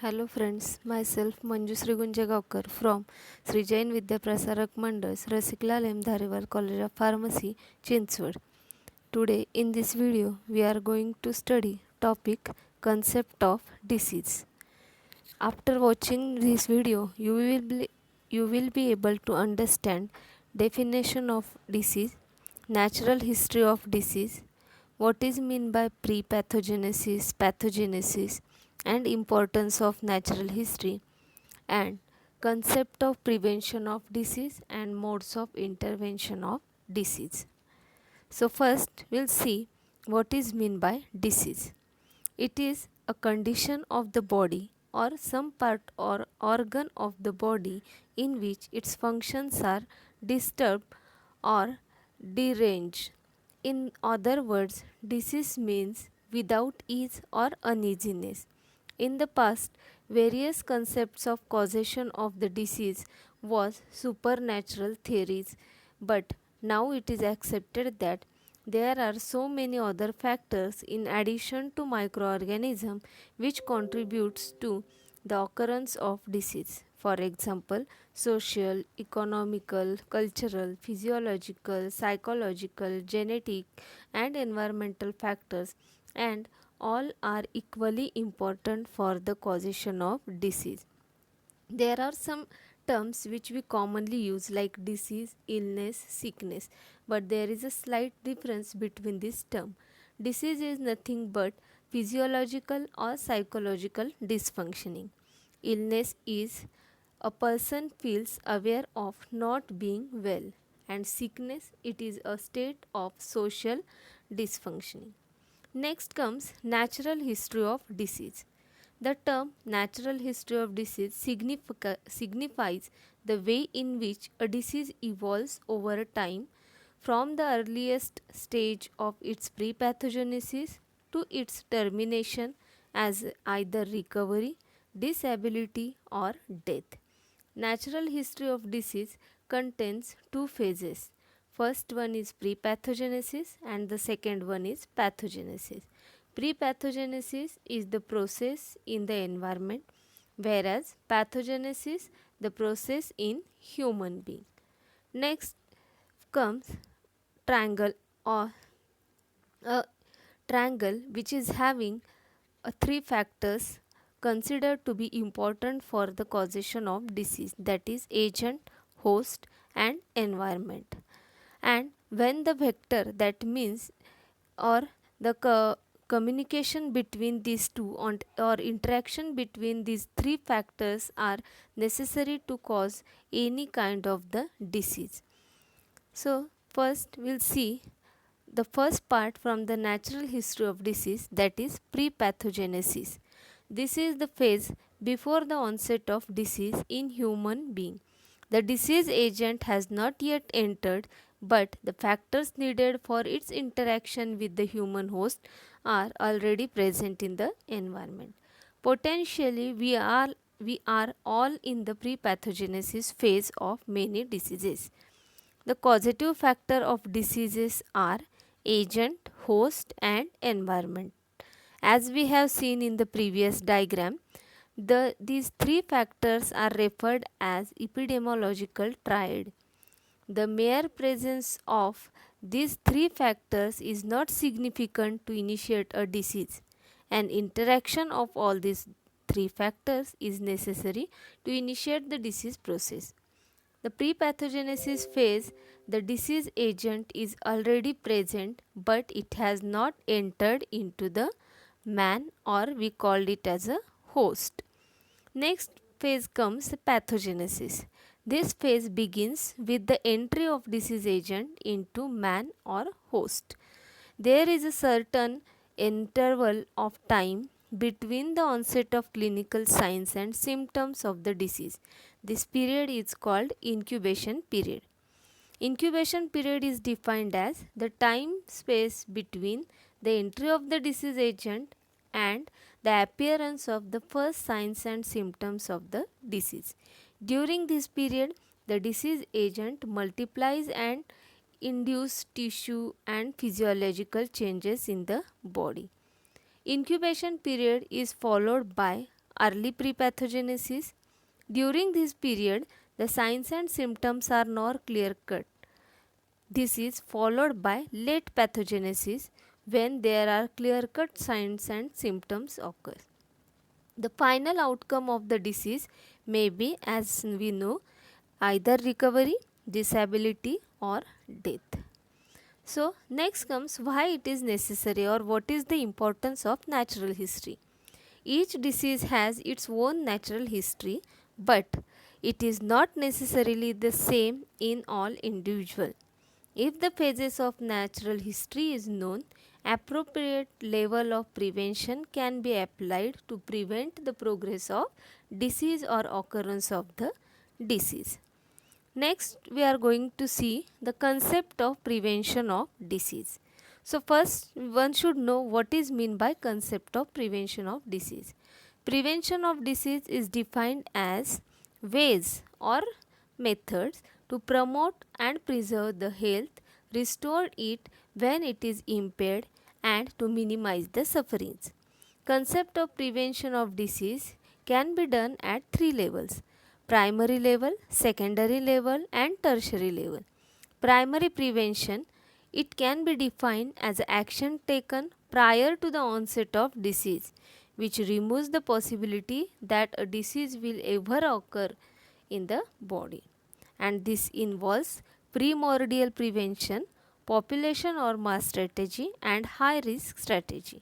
Hello friends, myself Manjusri Gunjagaonkar from Sri Jain Vidya Prasarak Mandas, Rasikla M. Dhariwal College of Pharmacy, Chinchwad. Today in this video we are going to study topic concept of disease. After watching this video you will be able to understand definition of disease, natural history of disease, what is mean by pre-pathogenesis, pathogenesis, and importance of natural history, and concept of prevention of disease and modes of intervention of disease. So first we'll see what is mean by disease. It is a condition of the body or some part or organ of the body in which its functions are disturbed or deranged. In other words, disease means without ease or uneasiness. In the past, various concepts of causation of the disease was supernatural theories, but now it is accepted that there are so many other factors in addition to microorganisms which contributes to the occurrence of disease. For example, social, economical, cultural, physiological, psychological, genetic and environmental factors, and all are equally important for the causation of disease. There are some terms which we commonly use like disease, illness, sickness, but there is a slight difference between this term. Disease is nothing but physiological or psychological dysfunctioning. Illness is a person feels aware of not being well, and sickness it is a state of social dysfunctioning. Next comes natural history of disease. The term natural history of disease signifies the way in which a disease evolves over time from the earliest stage of its pre-pathogenesis to its termination as either recovery, disability or death. Natural history of disease contains two phases. First one is pre-pathogenesis and the second one is pathogenesis. Pre-pathogenesis is the process in the environment, whereas pathogenesis the process in human being. Next comes triangle or a triangle which is having three factors considered to be important for the causation of disease, that is agent, host and environment. And when the vector, that means or the communication between these two or interaction between these three factors are necessary to cause any kind of the disease. So first we'll see the first part from the natural history of disease, that is pre-pathogenesis. This is the phase before the onset of disease in human being. The disease agent has not yet entered, but the factors needed for its interaction with the human host are already present in the environment. Potentially, we are all in the pre-pathogenesis phase of many diseases. The causative factor of diseases are agent, host and environment. As we have seen in the previous diagram, these three factors are referred as epidemiological triad. The mere presence of these three factors is not significant to initiate a disease. An interaction of all these three factors is necessary to initiate the disease process. The pre-pathogenesis phase, the disease agent is already present but it has not entered into the man, or we call it as a host. Next phase comes pathogenesis. This phase begins with the entry of disease agent into man or host. There is a certain interval of time between the onset of clinical signs and symptoms of the disease. This period is called incubation period. Incubation period is defined as the time space between the entry of the disease agent and the appearance of the first signs and symptoms of the disease. During this period, the disease agent multiplies and induces tissue and physiological changes in the body. Incubation period is followed by early prepathogenesis. During this period, the signs and symptoms are not clear cut. This is followed by late pathogenesis when there are clear cut signs and symptoms occur. The final outcome of the disease may be, as we know, either recovery, disability or death. So, next comes why it is necessary or what is the importance of natural history. Each disease has its own natural history, but it is not necessarily the same in all individuals. If the phases of natural history is known, appropriate level of prevention can be applied to prevent the progress of disease or occurrence of the disease. Next, we are going to see the concept of prevention of disease. So, first one should know what is meant by concept of prevention of disease. Prevention of disease is defined as ways or methods to promote and preserve the health, restore it when it is impaired, and to minimize the sufferings. Concept of prevention of disease can be done at three levels: primary level, secondary level and tertiary level. Primary prevention, it can be defined as action taken prior to the onset of disease, which removes the possibility that a disease will ever occur in the body. And this involves primordial prevention, population or mass strategy and high risk strategy.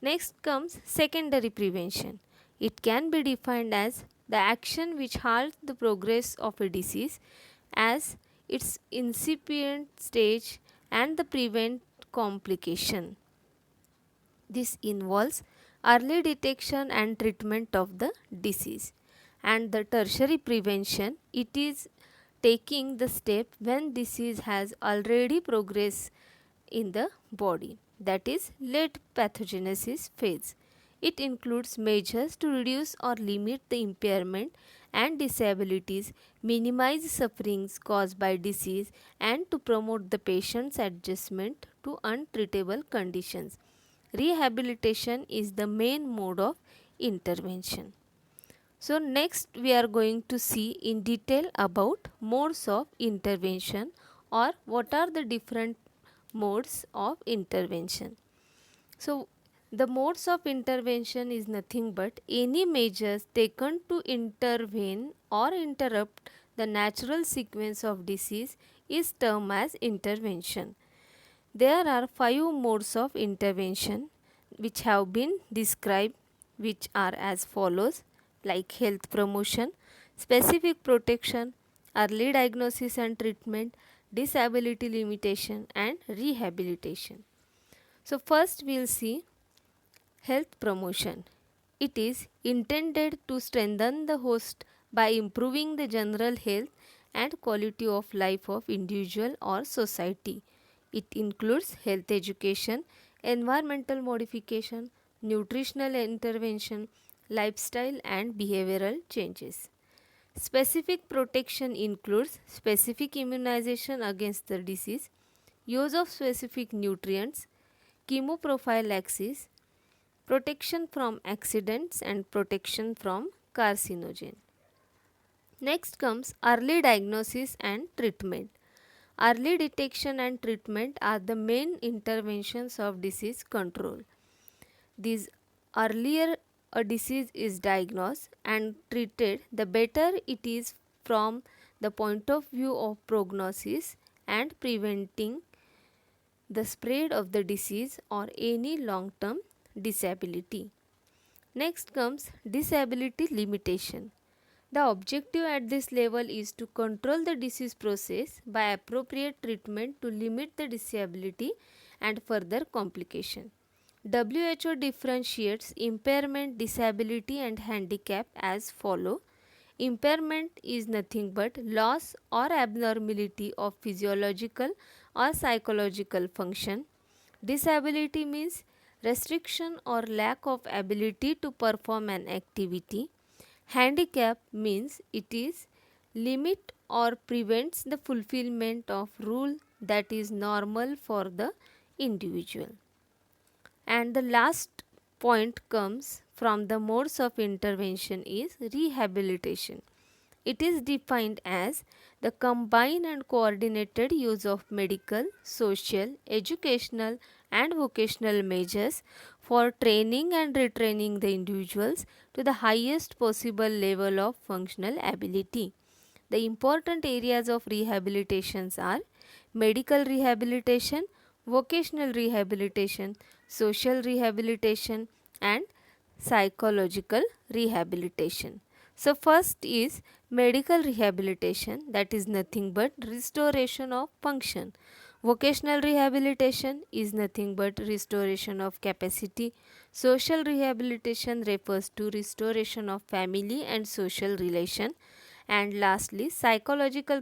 Next comes secondary prevention. It can be defined as the action which halts the progress of a disease as its incipient stage and the prevent complication. This involves early detection and treatment of the disease. And the tertiary prevention, it is taking the step when disease has already progressed in the body, that is late pathogenesis phase. It includes measures to reduce or limit the impairment and disabilities, minimize sufferings caused by disease and to promote the patient's adjustment to untreatable conditions. Rehabilitation is the main mode of intervention. So, next we are going to see in detail about modes of intervention or what are the different modes of intervention. So, the modes of intervention is nothing but any measures taken to intervene or interrupt the natural sequence of disease is termed as intervention. There are 5 modes of intervention which have been described, which are as follows, like health promotion, specific protection, early diagnosis and treatment, disability limitation and rehabilitation. So, first we will see health promotion. It is intended to strengthen the host by improving the general health and quality of life of individual or society. It includes health education, environmental modification, nutritional intervention, lifestyle and behavioral changes. Specific protection includes specific immunization against the disease, use of specific nutrients, chemoprophylaxis, protection from accidents and protection from carcinogen. Next comes early diagnosis and treatment. Early detection and treatment are the main interventions of disease control. These earlier a disease is diagnosed and treated, the better it is from the point of view of prognosis and preventing the spread of the disease or any long-term disability. Next comes disability limitation. The objective at this level is to control the disease process by appropriate treatment to limit the disability and further complication. WHO differentiates impairment, disability and handicap as follow. Impairment is nothing but loss or abnormality of physiological or psychological function. Disability means restriction or lack of ability to perform an activity. Handicap means it is limit or prevents the fulfillment of rule that is normal for the individual. And the last point comes from the modes of intervention is rehabilitation. It is defined as the combined and coordinated use of medical, social, educational, and vocational measures for training and retraining the individuals to the highest possible level of functional ability. The important areas of rehabilitations are medical rehabilitation, vocational rehabilitation, social rehabilitation, and psychological rehabilitation. So, first is medical rehabilitation, that is nothing but restoration of function. Vocational rehabilitation is nothing but restoration of capacity. Social rehabilitation refers to restoration of family and social relation. And lastly, psychological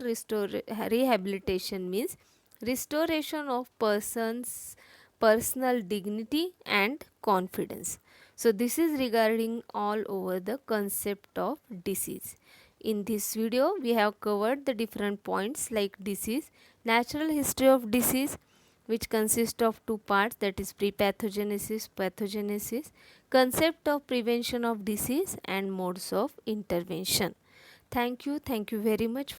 rehabilitation means restoration of person's personal dignity and confidence. So this is regarding all over the concept of disease. In this video, we have covered the different points like disease, natural history of disease, which consists of two parts, that is pre-pathogenesis, pathogenesis, concept of prevention of disease, and modes of intervention. Thank you very much